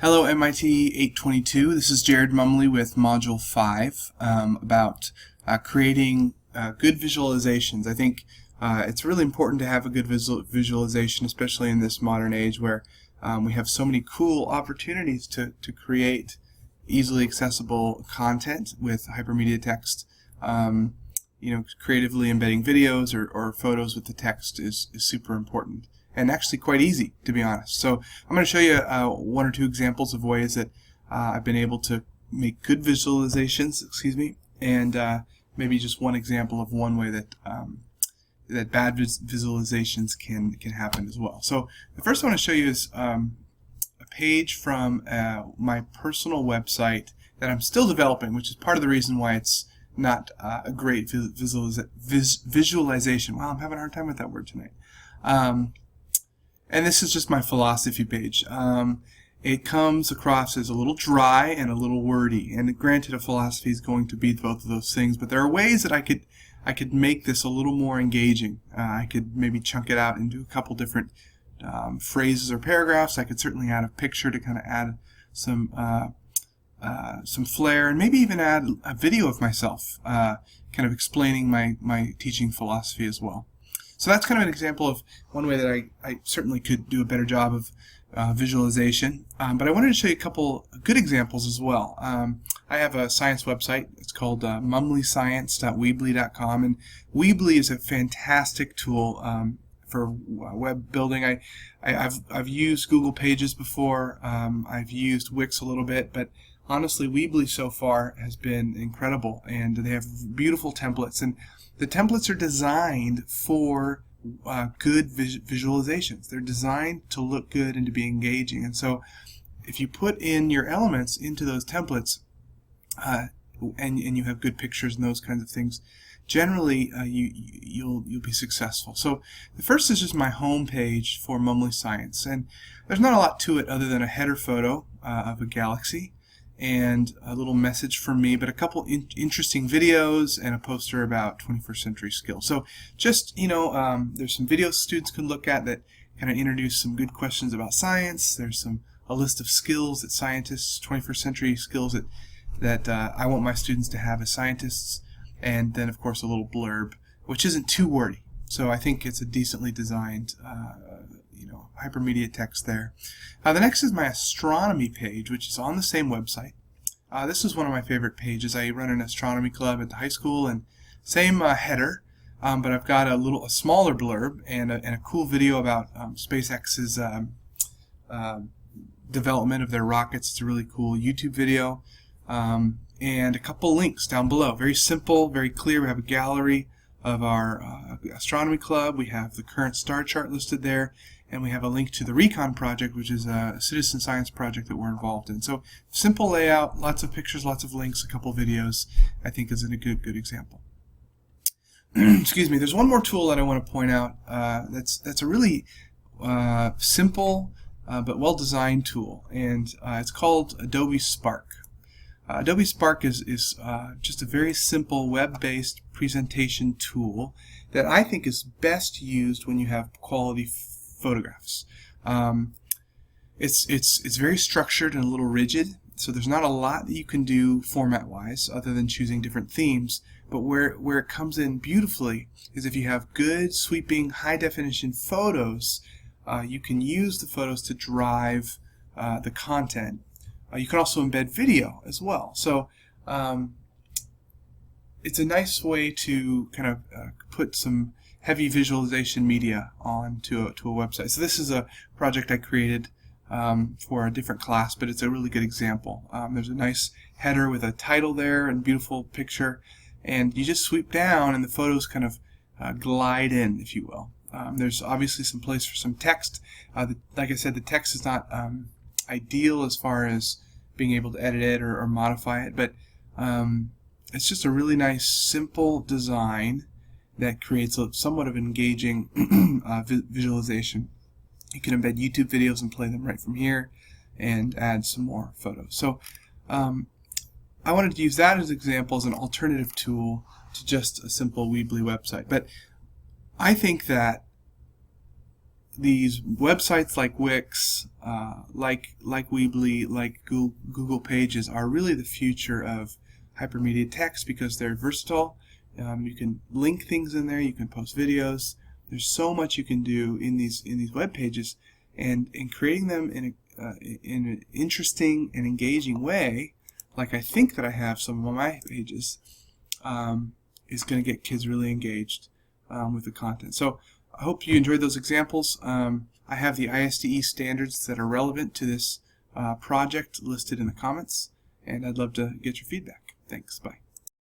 Hello MIT 822, this is Jared Mumley with Module 5 about creating good visualizations. I think it's really important to have a good visualization, especially in this modern age where we have so many cool opportunities to create easily accessible content with hypermedia text. Creatively embedding videos or photos with the text is super important. And actually quite easy, to be honest. So I'm going to show you one or two examples of ways that I've been able to make good visualizations, and maybe just one example of one way that that bad visualizations can happen as well. So the first I want to show you is a page from my personal website that I'm still developing, which is part of the reason why it's not a great visualization. Wow, I'm having a hard time with that word tonight. And this is just my philosophy page. It comes across as a little dry and a little wordy, and granted a philosophy is going to be both of those things, but there are ways that I could make this a little more engaging. I could maybe chunk it out into a couple different phrases or paragraphs. I could certainly add a picture to kind of add some flair, and maybe even add a video of myself kind of explaining my teaching philosophy as well. So that's kind of an example of one way that I certainly could do a better job of visualization. But I wanted to show you a couple good examples as well. I have a science website. It's called mumleyscience.weebly.com, and Weebly is a fantastic tool for web building. I've used Google Pages before. I've used Wix a little bit, but honestly, Weebly so far has been incredible, and they have beautiful templates, and the templates are designed for good visualizations. They're designed to look good and to be engaging, and so if you put in your elements into those templates and you have good pictures and those kinds of things, generally you'll be successful. So the first is just my home page for Mumley Science, and there's not a lot to it other than a header photo of a galaxy and a little message from me, but a couple interesting videos and a poster about 21st century skills. So just, there's some videos students can look at that kind of introduce some good questions about science. There's a list of skills that scientists, 21st century skills that I want my students to have as scientists, and then of course a little blurb, which isn't too wordy. So I think it's a decently designed hypermedia text there. The next is my astronomy page, which is on the same website. This is one of my favorite pages. I run an astronomy club at the high school, and same header, but I've got a smaller blurb and a cool video about SpaceX's development of their rockets. It's a really cool YouTube video, and a couple links down below. Very simple, very clear. We have a gallery of our astronomy club. We have the current star chart listed there, and we have a link to the Recon project, which is a citizen science project that we're involved in. So simple layout, lots of pictures, lots of links, a couple videos, I think is a good example. Excuse me. There's one more tool that I want to point out that's a really simple but well-designed tool, and it's called Adobe Spark. Adobe Spark is just a very simple web-based presentation tool that I think is best used when you have quality photographs. It's very structured and a little rigid, so there's not a lot that you can do format-wise other than choosing different themes. But where it comes in beautifully is if you have good, sweeping, high-definition photos, you can use the photos to drive the content. You can also embed video as well. So it's a nice way to kind of put some heavy visualization media onto a website. So this is a project I created for a different class, but it's a really good example. There's a nice header with a title there and beautiful picture, and you just sweep down and the photos kind of glide in, if you will. There's obviously some place for some text. Like I said, the text is not ideal as far as being able to edit it or modify it, but it's just a really nice, simple design that creates somewhat of an engaging visualization. You can embed YouTube videos and play them right from here and add some more photos. So I wanted to use that as an example as an alternative tool to just a simple Weebly website. But I think that these websites like Wix, like Weebly, like Google Pages are really the future of hypermedia text because they're versatile. You can link things in there. You can post videos. There's so much you can do in these web pages, and in creating them in an interesting and engaging way, like I think that I have some of my pages, is going to get kids really engaged with the content. So I hope you enjoyed those examples. I have the ISDE standards that are relevant to this project listed in the comments, and I'd love to get your feedback. Thanks. Bye.